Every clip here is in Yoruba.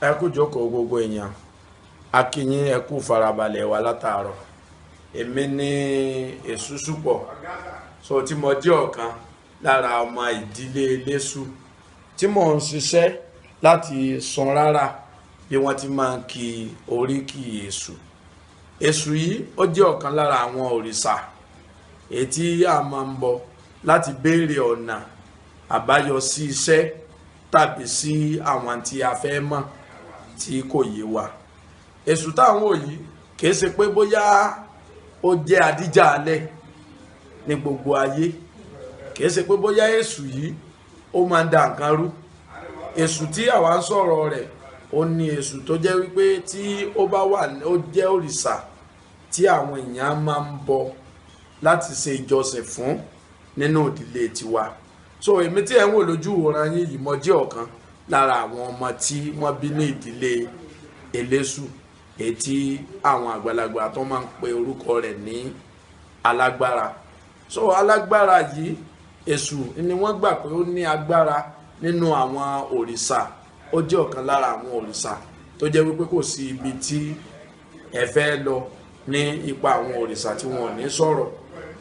ẹ kú jókòó gbogbo èèyàn, a kí yín ẹ kú farabalẹ̀ wa látàárọ̀. Èmi ní Èsúsúpọ̀, so tí mo jẹ́ ọ̀kan lára ọmọ ìdílé Eléṣù tí mò ń ṣiṣẹ́ láti san rárá bí wọ́n ti máa ń kí oríkì Èṣù. Èṣù yìí ó jẹ́ ọ̀kan lára àwọn òrìṣà èyí tí a máa ń bọ láti béèrè ọ̀nà àbáyọ sí iṣẹ́ tàbí sí àwọn tí a fẹ́ mọ̀ tí kò yé wa. Èṣù táwọn yìí kìí ṣe pé bóyá ó jẹ́ adíjà alẹ́ ní gbogbo ayé, kìí ṣe pé bóyá Èṣù yìí ó máa ń da nǹkan rú. Èṣù tí àwa ń sọ̀rọ̀ rẹ̀ ó ní Èṣù tó jẹ́ wípé tí ó bá wà ó jẹ́ òrìṣà tí àwọn èèyàn máa ń bọ láti ṣe ìjọsìn fún nínú ìdílé tiwa. So èmi tí ẹ ń wò lójú ìwòran yín yìí mo jẹ́ ọ̀kan lára àwọn ọmọ tí wọ́n bí ní ìdílé Eléṣù, èyí tí àwọn àgbàlagbà tó máa ń pe orúkọ rẹ̀ ní alágbára. So alágbára yìí Èṣù ni wọ́n gbà pé ó ní agbára nínú àwọn òrìṣà, ó jẹ́ ọ̀kan lára àwọn òrìṣà tó jẹ́ wípé kò sí ibi tí ẹ fẹ́ lọ ní ipa àwọn òrìṣà tí wọn ò ní sọ̀rọ̀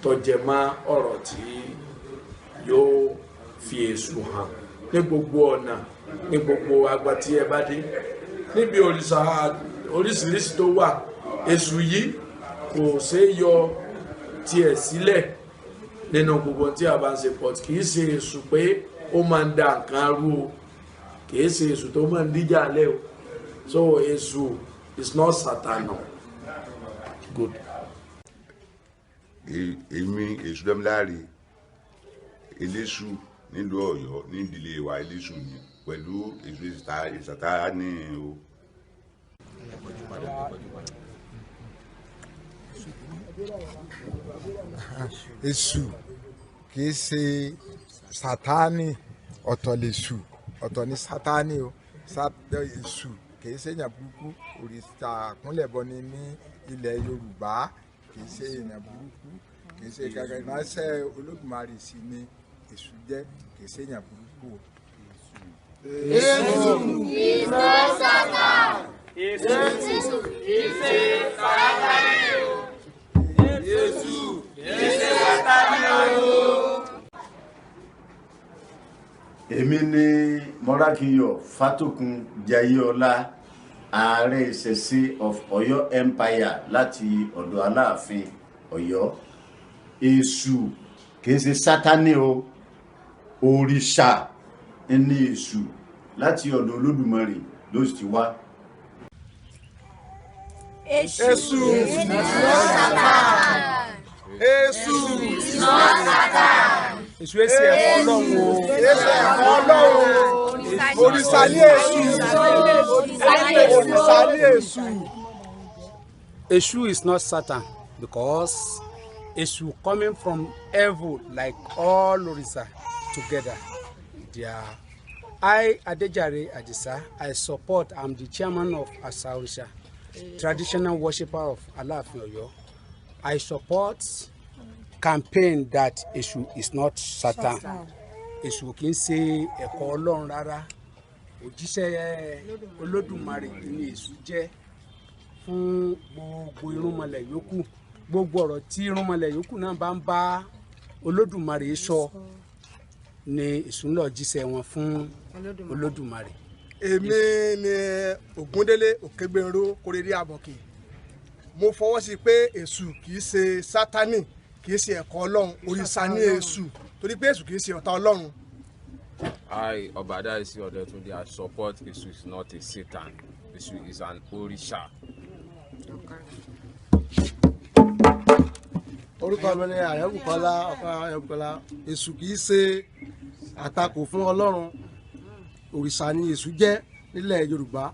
tó jẹ mọ́ ọ̀rọ̀ tí yóò fi Èṣù hàn ní gbogbo ọ̀nà, ní gbogbo agba tí ẹ bá dé. Níbi òrìṣà oríṣiríṣi tó wà, Èṣù yìí kò ṣeé yọ tiẹ̀ sílẹ̀ nínú gbogbo tí a bá ń ṣe pọ̀. Kì í ṣe Èṣù pé ó máa ń da nǹkan rú o, kì í ṣe Èṣù tó máa ń díjà lẹ́ o. So Èṣù is not Satan. Good. Èmi Èṣù Dámiláre Eléṣù nílùú Ọ̀yọ́ ní ìdílé wa Eléṣù ni pẹ̀lú Èṣù Sátánì o. Èṣù kìí ṣe Sátánì, ọ̀tọ̀ lèṣù, ọ̀tọ̀ ní Sátánì o. Èṣù kìí ṣe èèyàn burúkú, òrìṣà àkúnlẹ̀bọ ni ní ilẹ̀ Yorùbá, kìí ṣe èèyàn burúkú, kìí ṣe gàgà ìránṣẹ́ Olódùmarè sí ni Èṣù jẹ́, kìí ṣe èèyàn burúkú o. Èṣù is not Satan. Èṣù is a Sátánì o. Èṣù is a Sátánì o. Èmi ni Mọ́rákìyọ̀ Fátòkun Jayéọlá, ààrẹ ìṣẹ̀ṣe of Ọ̀yọ́ Empire láti ọ̀dọ̀ Aláàfin Ọ̀yọ́. Èṣù kìí ṣe Sátánì o, òrìṣà ní Èṣù láti ọ̀dọ̀ Olódùmarè ló sì ti wá. Èṣù is not Satan. Èṣù is not Satan. Èṣù èsì ẹ̀fọ́ Ọlọ́run o. Èṣù ẹ̀fọ́ Ọlọ́run o. Òrìṣà ní Èṣù. Òrìṣà ní Èṣù. Èṣù is not Satan because Èṣù coming from evil like all òrìṣà together. I, Adejare Adisa, I support, I'm the chairman of Asaorisa, traditional worshipper of Aláàfin Ọ̀yọ́. I support campaign that Èṣù is not Satan. Èṣù kì í ṣe ẹ̀kọ́ Ọlọ́run rárá. Òjíṣẹ́ Olódùmarè ni Èṣù jẹ́ fún gbogbo irúnmọlẹ̀ yòókù. Gbogbo ọ̀rọ̀ tí irúnmọlẹ̀ yòókù náà bá ń bá Olódùmarè sọ ni Èṣù ń lọ jíṣẹ́ wọn fún Olódùmarè. Èmi ni Ògúndélé Òkègbèrò Kórèdé Àbọ̀kì. Mo fọwọ́ sí pé Èṣù kìí ṣe Sátánì, kìí ṣe ẹ̀kọ́ Ọlọ́run, òrìṣà ní Èṣù, torí pé Èṣù kìí ṣe ọ̀tá Ọlọ́run. I, Obadaisi Odetunde, I support Èṣù is not a Satan. Èṣù is an Orisha. Orúkọ mi ni Ayọ̀bùkọ́lá ọkọ Ayọ̀bùkọ́lá. Èṣù kìí ṣe àtakò fún Ọlọ́run, òrìṣà ni Èṣù jẹ́ nílẹ̀ Yorùbá.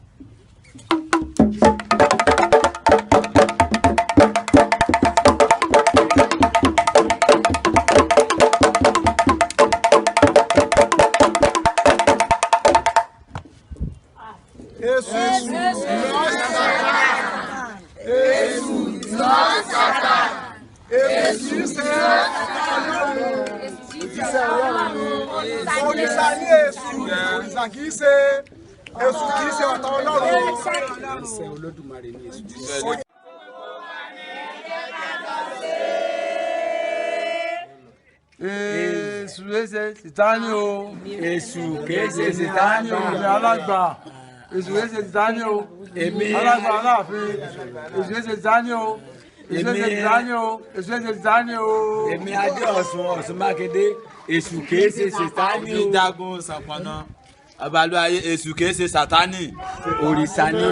Òrìṣà ní Èṣù, òrìṣà kìí ṣe Èṣù kì í ṣe ọ̀tá Ọlọ́run. Ìránṣẹ́ Olódùmarè ni Èṣù. Èṣù kése Sátánì o. Èṣù kése Sátánì o. Èmi alàgbà. Èṣù kése Sátánì o. Èmi alàgbà Aláàfin. Èṣù kése Sátánì o. Èṣù kése Sátánì o. Èṣù kése Sátánì o. Èmi Adé Ọ̀ṣun Mákindé. Èṣù kése Sátánì o. Jagun Ṣàpọ̀nná. Abalúayé Èṣù kése Sátánì. Òrìṣà ni.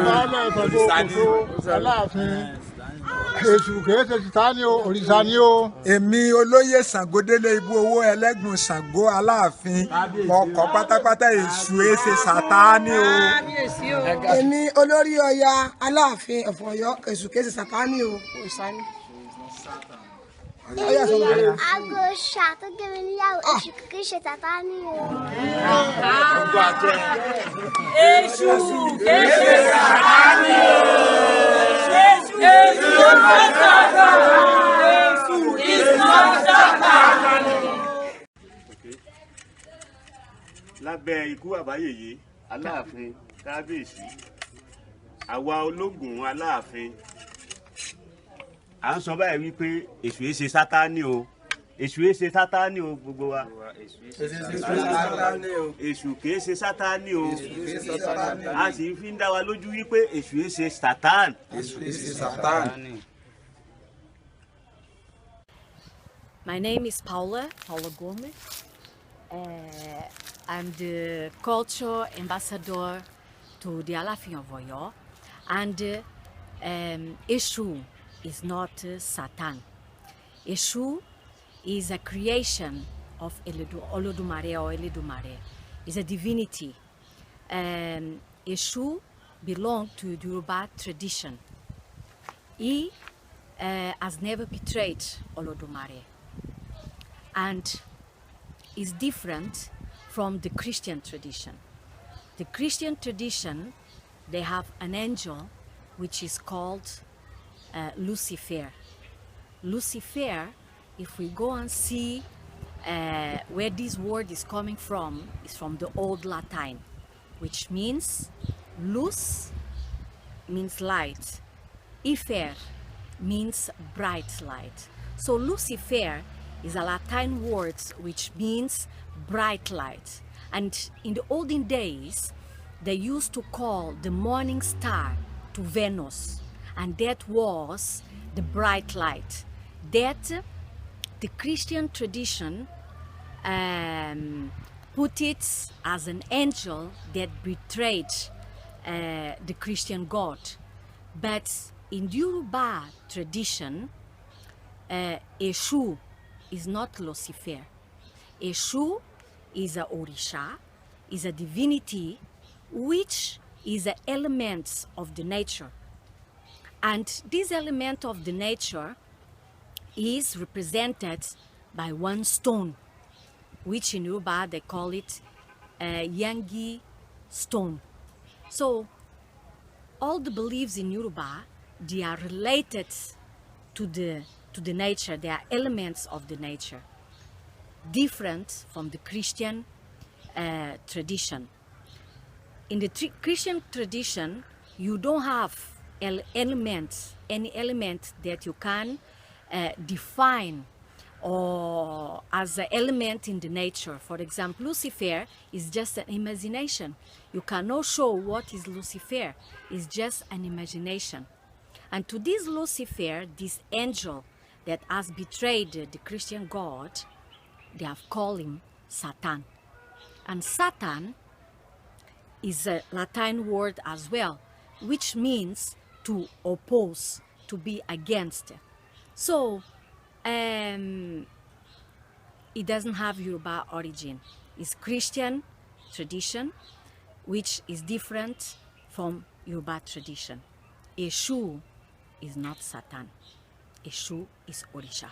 Òrìṣà ni. Aláàfin. Èṣù kìí ṣe Sátánì o, òrìṣà ni o. Èmi olóyè Ṣàngódélé Ibú Owó Ẹlẹ́gbùn Ṣàngó Aláàfin mo kọ̀ pátápátá Èṣù ṣe Sátánì o. Èmi olórí Ọya Aláàfin of Ọ̀yọ́ Èṣù kìí ṣe Sátánì o. Aago ṣàtó gẹ́gẹ́ níyàwó Èṣù kìí ṣe Sátánì o. Èṣù kìí ṣe Sátánì o. Èṣù is not Satan. Èṣù is not Satan. Lábẹ́ ikú àbáyèyé Aláàfin kábíyèsí àwa ológun Aláàfin à ń sọ báyìí wípé Èṣù yìí ṣe Sátánì o. Èṣù yìí ṣe Sátánì o gbogbo wa. Èṣù kìí ṣe Sátánì o. A sì fi ń dá wa lójú wípé Èṣù yìí ṣe Sátán. My name is Paula Gomez. I'm the culture ambassador to the Aláàfin of Ọ̀yọ́, and Èṣù is not Satan. Èṣù is a creation of Olódùmarè or Elédùmarè. It's a divinity. Èṣù belongs to the Yoruba tradition. He has never betrayed Olódùmarè, and is different from the Christian tradition. The Christian tradition, they have an angel which is called Lucifer. Lucifer, if we go and see where this word is coming from, is from the Old Latin, which means luz means light, ifer means bright light. So Lucifer is a Latin word which means bright light. And in the olden days, they used to call the morning star to Venus, and that was the bright light. That the Christian tradition put it as an angel that betrayed the Christian God. But in Yoruba tradition, Èṣù is not Lucifer. Èṣù is a Orisha, is a divinity which is an element of the nature. And this element of the nature is represented by one stone, which in Yoruba they call it Yangi stone. So all the beliefs in Yoruba, they are related to the nature. They are elements of the nature, different from the Christian tradition. In the Christian tradition, you don't have any element that you can define or as an element in the nature. For example, Lucifer is just an imagination. You cannot show what is Lucifer. It's just an imagination. And to this Lucifer, this angel that has betrayed the Christian God, they have called him Satan. And Satan is a Latin word as well, which means to oppose, to be against. So it doesn't have Yoruba origin. It's Christian tradition, which is different from Yoruba tradition. Èṣù is not Satan. Èṣù is Orisha.